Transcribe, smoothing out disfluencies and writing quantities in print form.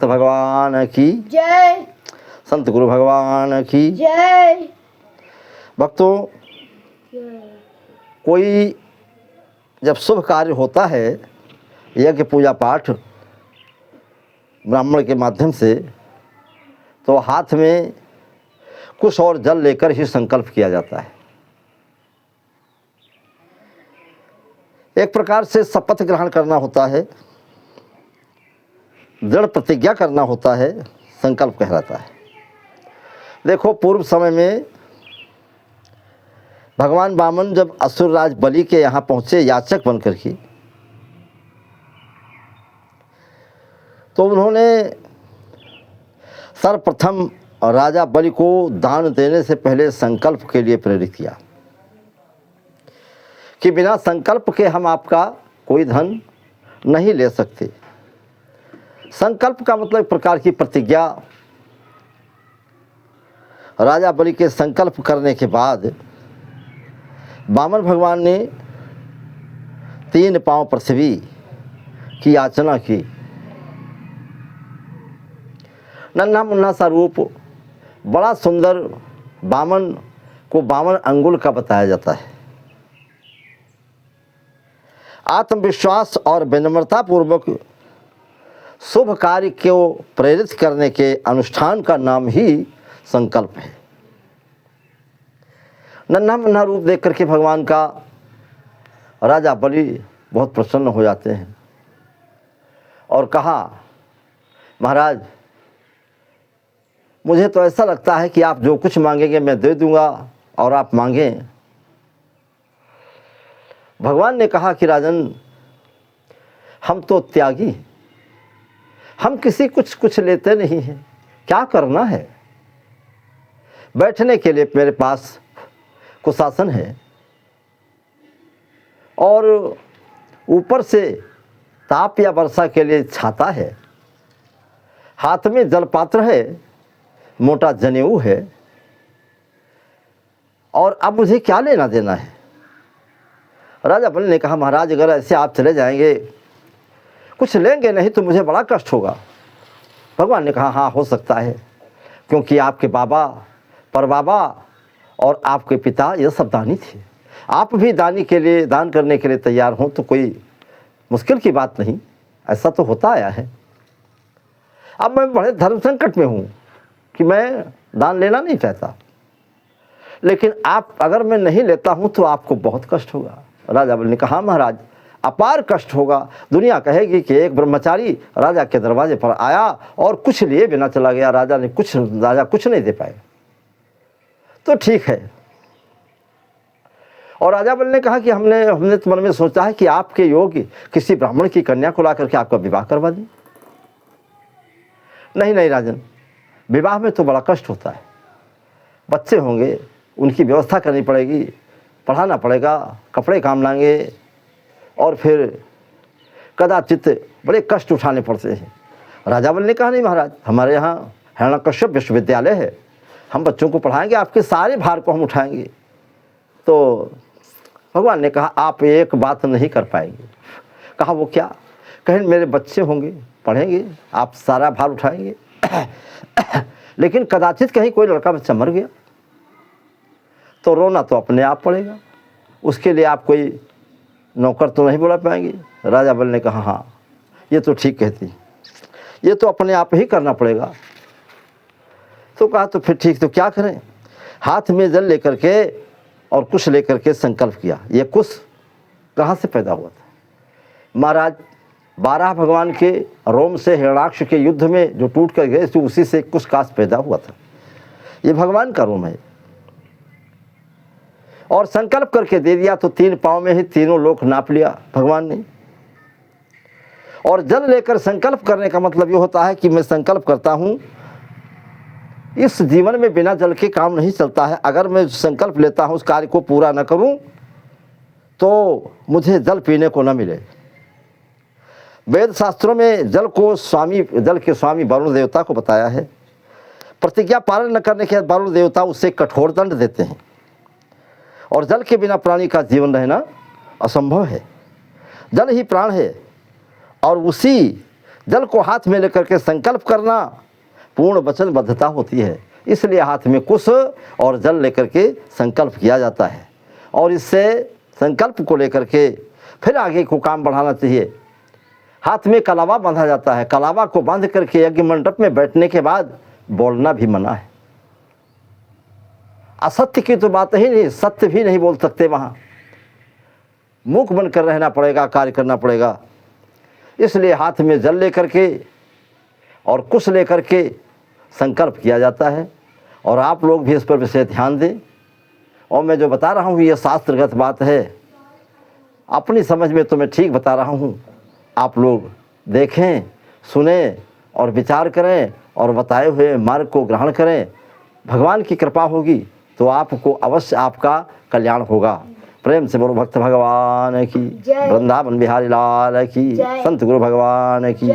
भक्त भगवान की जय। संत गुरु भगवान की जय। भक्तों, कोई जब शुभ कार्य होता है, यज्ञ पूजा पाठ ब्राह्मण के माध्यम से, तो हाथ में कुश और जल लेकर ही संकल्प किया जाता है। एक प्रकार से शपथ ग्रहण करना होता है, दृढ़ प्रतिज्ञा करना होता है, संकल्प कहलाता है। देखो, पूर्व समय में भगवान वामन जब असुरराज बलि के यहाँ पहुँचे याचक बनकर के, तो उन्होंने सर्वप्रथम राजा बलि को दान देने से पहले संकल्प के लिए प्रेरित किया कि बिना संकल्प के हम आपका कोई धन नहीं ले सकते। संकल्प का मतलब एक प्रकार की प्रतिज्ञा। राजा बलि के संकल्प करने के बाद वामन भगवान ने 3 पांव पृथ्वी की याचना की। नन्हा मुन्ना सा रूप, बड़ा सुंदर वामन को 52 अंगुल का बताया जाता है। आत्मविश्वास और विनम्रता पूर्वक शुभ कार्य को प्रेरित करने के अनुष्ठान का नाम ही संकल्प है। नन्हा मुन्ना रूप देख करके भगवान का राजा बलि बहुत प्रसन्न हो जाते हैं और कहा, महाराज, मुझे तो ऐसा लगता है कि आप जो कुछ मांगेंगे मैं दे दूंगा और आप मांगें। भगवान ने कहा कि राजन, हम तो त्यागी, हम किसी कुछ लेते नहीं हैं। क्या करना है? बैठने के लिए मेरे पास कुशासन है और ऊपर से ताप या वर्षा के लिए छाता है, हाथ में जलपात्र है, मोटा जनेऊ है, और अब मुझे क्या लेना देना है? राजा बलि ने कहा, महाराज, अगर ऐसे आप चले जाएंगे, कुछ लेंगे नहीं तो मुझे बड़ा कष्ट होगा। भगवान ने कहा, हाँ, हो सकता है, क्योंकि आपके बाबा, परबाबा और आपके पिता ये सब दानी थे। आप भी दान करने के लिए तैयार हों तो कोई मुश्किल की बात नहीं। ऐसा तो होता आया है। अब मैं बड़े धर्म संकट में हूँ कि मैं दान लेना नहीं चाहता, लेकिन आप अगर मैं नहीं लेता हूँ तो आपको बहुत कष्ट होगा। राजा बलि ने कहा, महाराज, अपार कष्ट होगा। दुनिया कहेगी कि एक ब्रह्मचारी राजा के दरवाजे पर आया और कुछ लिए बिना चला गया, राजा कुछ नहीं दे पाए। तो ठीक है। और राजा बलि ने कहा कि हमने तो मन में सोचा है कि आपके योग्य किसी ब्राह्मण की कन्या को ला करके आपका विवाह करवा दें। नहीं राजन, विवाह में तो बड़ा कष्ट होता है। बच्चे होंगे, उनकी व्यवस्था करनी पड़ेगी, पढ़ाना पड़ेगा, कपड़े काम लाएंगे, और फिर कदाचित बड़े कष्ट उठाने पड़ते हैं। राजा बलि ने कहा, नहीं महाराज, हमारे यहाँ हिरण्यकश्यप विश्वविद्यालय है, हम बच्चों को पढ़ाएंगे, आपके सारे भार को हम उठाएंगे। तो भगवान ने कहा, आप एक बात नहीं कर पाएंगे। कहा, वो क्या? कहीं मेरे बच्चे होंगे, पढ़ेंगे, आप सारा भार उठाएंगे, लेकिन कदाचित कहीं कोई लड़का बच्चा मर गया तो रोना तो अपने आप पड़ेगा। उसके लिए आप कोई नौकर तो नहीं बुला पाएंगे। राजा बलि ने कहा, हाँ, ये तो ठीक कहती, ये तो अपने आप ही करना पड़ेगा। तो कहा, तो फिर ठीक, तो क्या करें? हाथ में जल लेकर के और कुश लेकर के संकल्प किया। ये कुश कहाँ से पैदा हुआ था? महाराज, 12 भगवान के रोम से हिरण्याक्ष के युद्ध में जो टूट कर गए तो उसी से कुश काश पैदा हुआ था। ये भगवान का रोम है। और संकल्प करके दे दिया तो 3 पांव में ही तीनों लोक नाप लिया भगवान ने। और जल लेकर संकल्प करने का मतलब ये होता है कि मैं संकल्प करता हूँ, इस जीवन में बिना जल के काम नहीं चलता है। अगर मैं संकल्प लेता हूँ उस कार्य को पूरा न करूँ तो मुझे जल पीने को न मिले। वेद शास्त्रों में जल के स्वामी वरुण देवता को बताया है। प्रतिज्ञा पालन न करने के बाद वरुण देवता उसे कठोर दंड देते हैं। और जल के बिना प्राणी का जीवन रहना असंभव है। जल ही प्राण है और उसी जल को हाथ में लेकर के संकल्प करना पूर्ण वचनबद्धता होती है। इसलिए हाथ में कुश और जल लेकर के संकल्प किया जाता है और इससे संकल्प को लेकर के फिर आगे को काम बढ़ाना चाहिए। हाथ में कलावा बांधा जाता है। कलावा को बांध करके यज्ञ मंडप में बैठने के बाद बोलना भी मना है। असत्य की तो बात ही नहीं, सत्य भी नहीं बोल सकते। वहाँ मूक बनकर रहना पड़ेगा, कार्य करना पड़ेगा। इसलिए हाथ में जल लेकर के और कुश लेकर के संकल्प किया जाता है और आप लोग भी इस पर विशेष ध्यान दें। और मैं जो बता रहा हूँ ये शास्त्रगत बात है, अपनी समझ में तो मैं ठीक बता रहा हूँ। आप लोग देखें, सुने और विचार करें और बताए हुए मार्ग को ग्रहण करें। भगवान की कृपा होगी तो आपको अवश्य आपका कल्याण होगा। प्रेम से बोलो भक्त भगवान की, वृंदावन बिहारी लाल की, संत गुरु भगवान की।